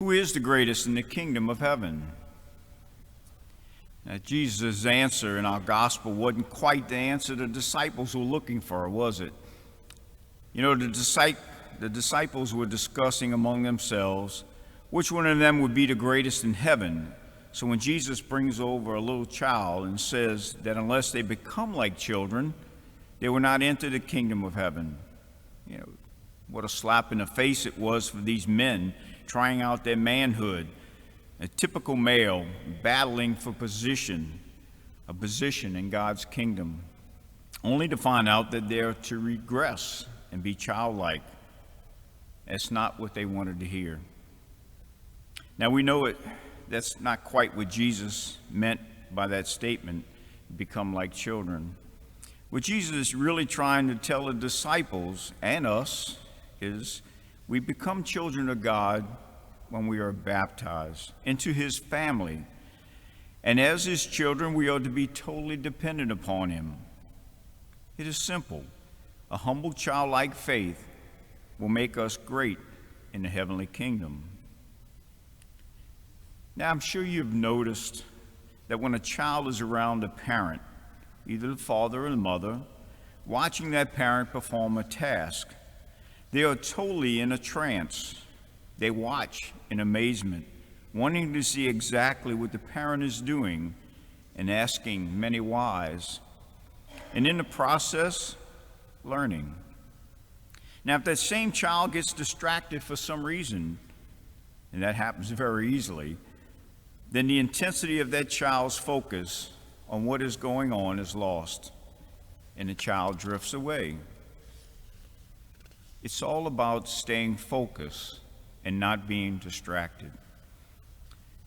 Who is the greatest in the kingdom of heaven? Now, Jesus' answer in our gospel wasn't quite the answer the disciples were looking for, was it? You know, the disciples were discussing among themselves which one of them would be the greatest in heaven. So when Jesus brings over a little child and says that unless they become like children, they will not enter the kingdom of heaven. You know, what a slap in the face it was for these men trying out their manhood, a typical male battling for a position in God's kingdom, only to find out that they're to regress and be childlike. That's not what they wanted to hear. Now we know that's not quite what Jesus meant by that statement, become like children. What Jesus is really trying to tell the disciples and us is we become children of God when we are baptized into his family. And as his children, we are to be totally dependent upon him. It is simple. A humble childlike faith will make us great in the heavenly kingdom. Now, I'm sure you've noticed that when a child is around a parent, either the father or the mother, watching that parent perform a task, they are totally in a trance. They watch in amazement, wanting to see exactly what the parent is doing and asking many whys. And in the process, learning. Now, if that same child gets distracted for some reason, and that happens very easily, then the intensity of that child's focus on what is going on is lost, and the child drifts away. It's all about staying focused and not being distracted.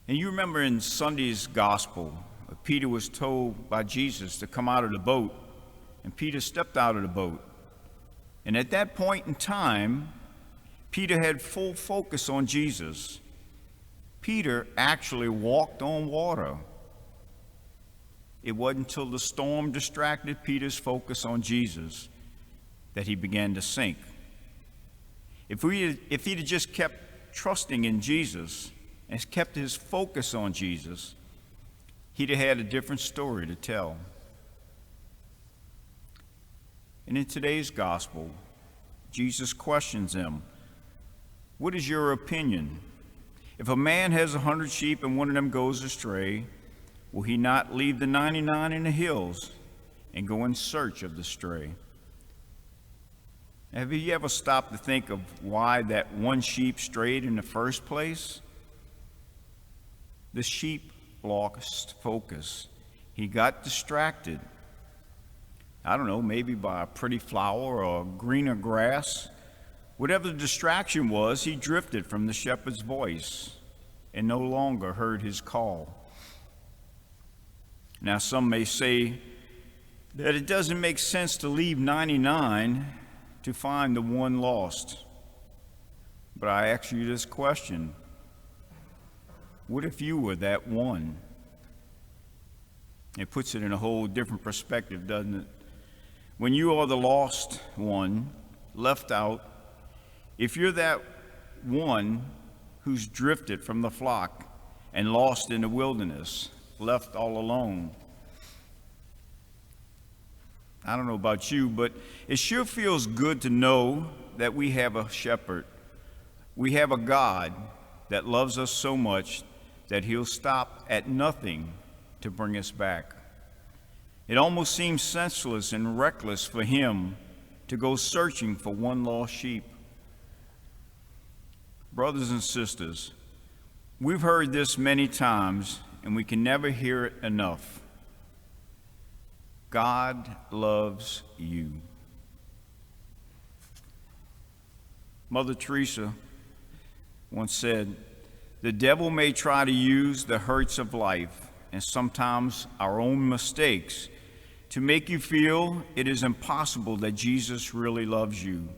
And you remember in Sunday's gospel, Peter was told by Jesus to come out of the boat, and Peter stepped out of the boat. And at that point in time, Peter had full focus on Jesus. Peter actually walked on water. It wasn't until the storm distracted Peter's focus on Jesus that he began to sink. If he'd have just kept trusting in Jesus and kept his focus on Jesus, he'd have had a different story to tell. And in today's gospel, Jesus questions them, "What is your opinion? If a man has 100 sheep and one of them goes astray, will he not leave the 99 in the hills and go in search of the stray?" Have you ever stopped to think of why that one sheep strayed in the first place? The sheep lost focus. He got distracted. I don't know, maybe by a pretty flower or greener grass. Whatever the distraction was, he drifted from the shepherd's voice and no longer heard his call. Now, some may say that it doesn't make sense to leave 99 to find the one lost. But I ask you this question: what if you were that one? It puts it in a whole different perspective, doesn't it? When you are the lost one, left out, if you're that one who's drifted from the flock and lost in the wilderness, left all alone, I don't know about you, but it sure feels good to know that we have a shepherd. We have a God that loves us so much that he'll stop at nothing to bring us back. It almost seems senseless and reckless for him to go searching for one lost sheep. Brothers and sisters, we've heard this many times, and we can never hear it enough. God loves you. Mother Teresa once said, "The devil may try to use the hurts of life and sometimes our own mistakes to make you feel it is impossible that Jesus really loves you,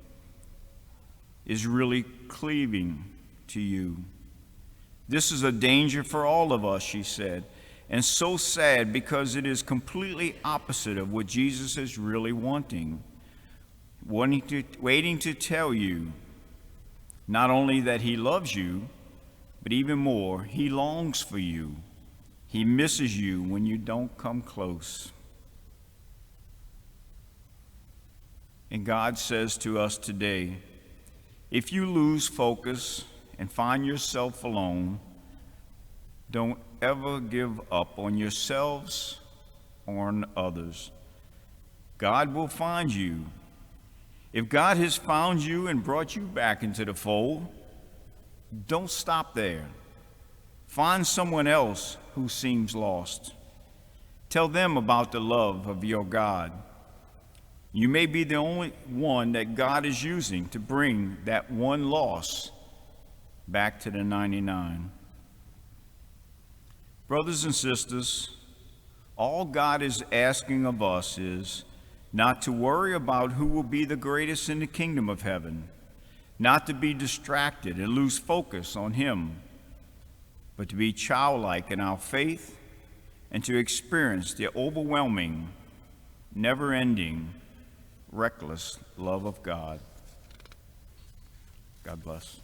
is really cleaving to you. This is a danger for all of us," she said, "and so sad because it is completely opposite of what Jesus is really wanting, waiting to tell you not only that he loves you, but even more, he longs for you. He misses you when you don't come close. And God says to us today, if you lose focus and find yourself alone, don't ever give up on yourselves or on others. God will find you. If God has found you and brought you back into the fold, don't stop there. Find someone else who seems lost. Tell them about the love of your God. You may be the only one that God is using to bring that one loss back to the 99. Brothers and sisters, all God is asking of us is not to worry about who will be the greatest in the kingdom of heaven, not to be distracted and lose focus on Him, but to be childlike in our faith and to experience the overwhelming, never-ending, reckless love of God. God bless.